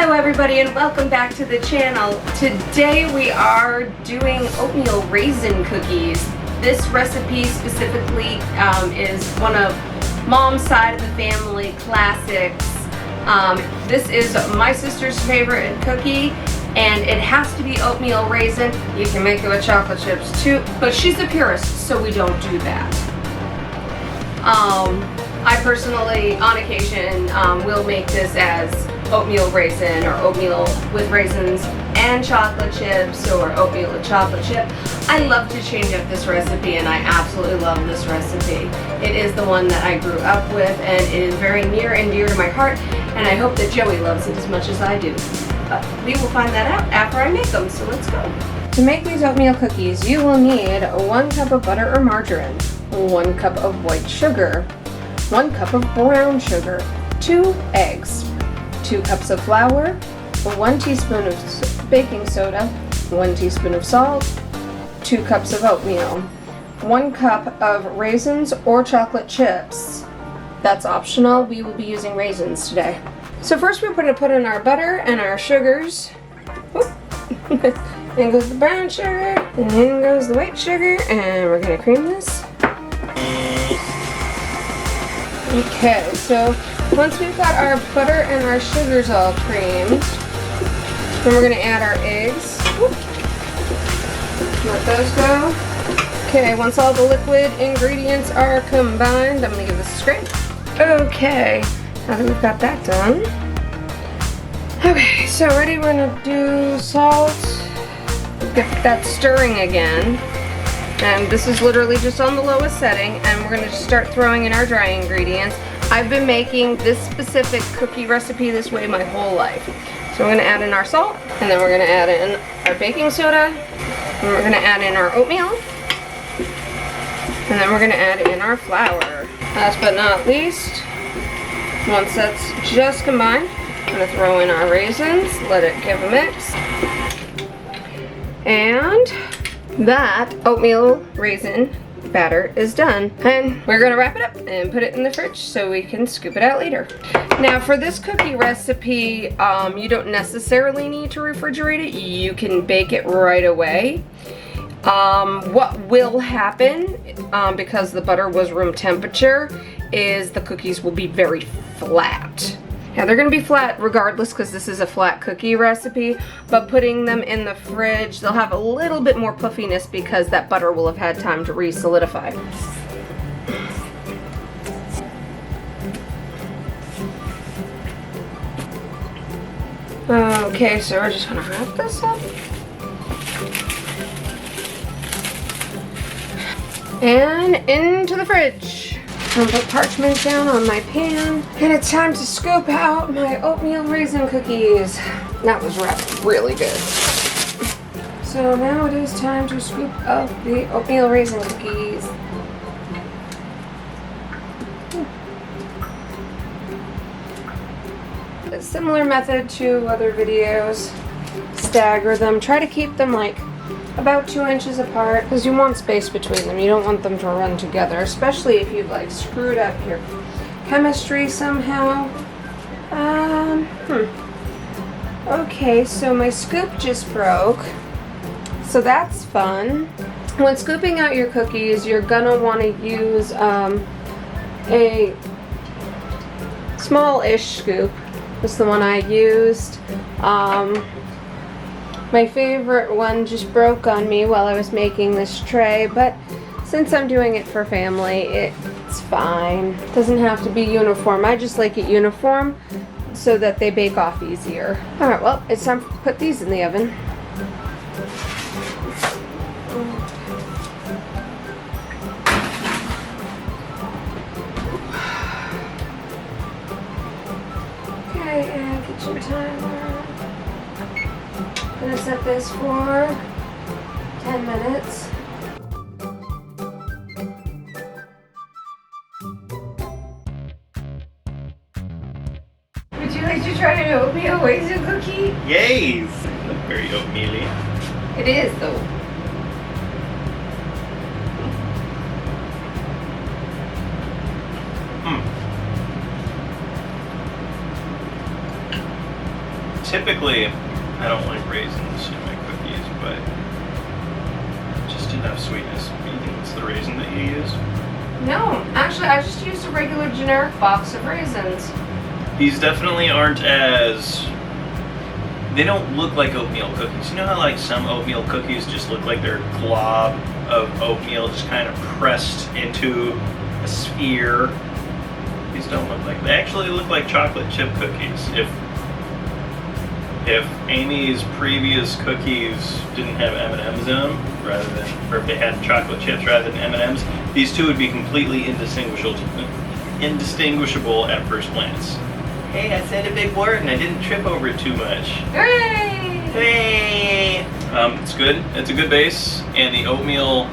Hello everybody and welcome back to the channel. Today we are doing oatmeal raisin cookies. This recipe specifically is one of Mom's side of the family classics. This is my sister's favorite cookie and it has to be oatmeal raisin. You can make it with chocolate chips too, but she's a purist so we don't do that. I personally, on occasion, will make this as oatmeal raisin or oatmeal with raisins and chocolate chips or oatmeal with chocolate chip. I love to change up this recipe and I absolutely love this recipe. It is the one that I grew up with and it is very near and dear to my heart, and I hope that Joey loves it as much as I do. But we will find that out after I make them, so let's go. To make these oatmeal cookies, you will need 1 cup of butter or margarine, 1 cup of white sugar, 1 cup of brown sugar, 2 eggs, 2 cups of flour, 1 teaspoon of baking soda, 1 teaspoon of salt, 2 cups of oatmeal, 1 cup of raisins or chocolate chips. That's optional. We will be using raisins today. So first we're going to put in our butter and our sugars. In goes the brown sugar, and in goes the white sugar, and we're going to cream this. Okay, so once we've got our butter and our sugars all creamed, then we're going to add our eggs. Let those go. Okay, once all the liquid ingredients are combined, I'm going to give this a scrape. Okay, now that we've got that done. Okay, so ready, we're going to do salt. Get that stirring again. And this is literally just on the lowest setting, and we're going to just start throwing in our dry ingredients. I've been making this specific cookie recipe this way my whole life. So we're going to add in our salt, and then we're going to add in our baking soda, and we're going to add in our oatmeal, and then we're going to add in our flour. Last but not least, once that's just combined, I'm going to throw in our raisins, let it give a mix, and that oatmeal raisin batter is done, and we're going to wrap it up and put it in the fridge so we can scoop it out later. Now for this cookie recipe, you don't necessarily need to refrigerate it. You can bake it right away. What will happen, because the butter was room temperature, is the cookies will be very flat. Now they're going to be flat regardless because this is a flat cookie recipe, but putting them in the fridge, they'll have a little bit more puffiness because that butter will have had time to re-solidify. Okay, so we're just going to wrap this up. And into the fridge. I'm going to put parchment down on my pan, and it's time to scoop out my oatmeal raisin cookies. That was wrapped really good. So now it is time to scoop out the oatmeal raisin cookies. A similar method to other videos. Stagger them. Try to keep them like about 2 inches apart because you want space between them. You don't want them to run together, especially if you've like screwed up your chemistry somehow. Okay, so my scoop just broke, so that's fun. When scooping out your cookies, you're gonna want to use a small-ish scoop. That's the one I used. My favorite one just broke on me while I was making this tray, but since I'm doing it for family, it's fine. It doesn't have to be uniform. I just like it uniform so that they bake off easier. Alright, well, it's time to put these in the oven. Okay, and kitchen timer. I'm going to set this for 10 minutes. Would you like to try an oatmeal raisin cookie? Yes! Very oatmeal-y. It is though. typically, I don't like raisins in my cookies, but just enough sweetness. Do you think it's the raisin that you used? No, actually, I just used a regular generic box of raisins. These definitely aren't as... They don't look like oatmeal cookies. You know how like some oatmeal cookies just look like they're a glob of oatmeal just kind of pressed into a sphere? These don't look like... They actually look like chocolate chip cookies. If Amy's previous cookies didn't have M&Ms in them, rather than, or if they had chocolate chips rather than M&Ms, these two would be completely indistinguishable at first glance. Hey, I said a big word and I didn't trip over it too much. Hooray! Hooray! It's good. It's a good base, and the oatmeal,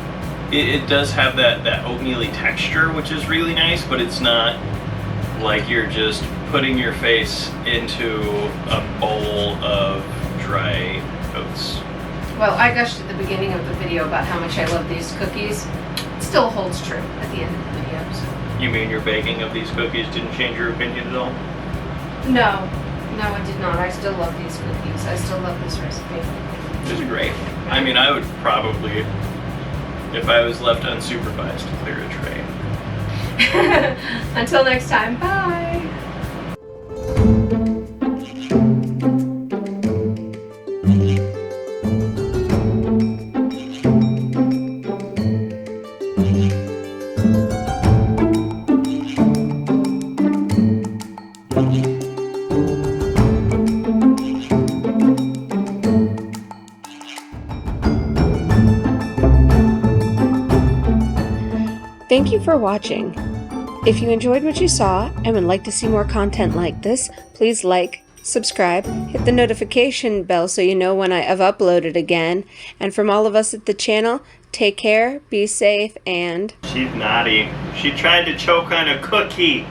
it does have that oatmeal-y texture, which is really nice, but it's not like you're just putting your face into a bowl of dry oats. Well, I gushed at the beginning of the video about how much I love these cookies. It still holds true at the end of the video. So. You mean your baking of these cookies didn't change your opinion at all? No, it did not. I still love these cookies. I still love this recipe. These are great. I mean, I would probably, if I was left unsupervised, clear a tray. Until next time, bye! Thank you for watching. If you enjoyed what you saw and would like to see more content like this, please like, subscribe, hit the notification bell so you know when I have uploaded again. And from all of us at the channel, take care, be safe, and... She's naughty. She tried to choke on a cookie.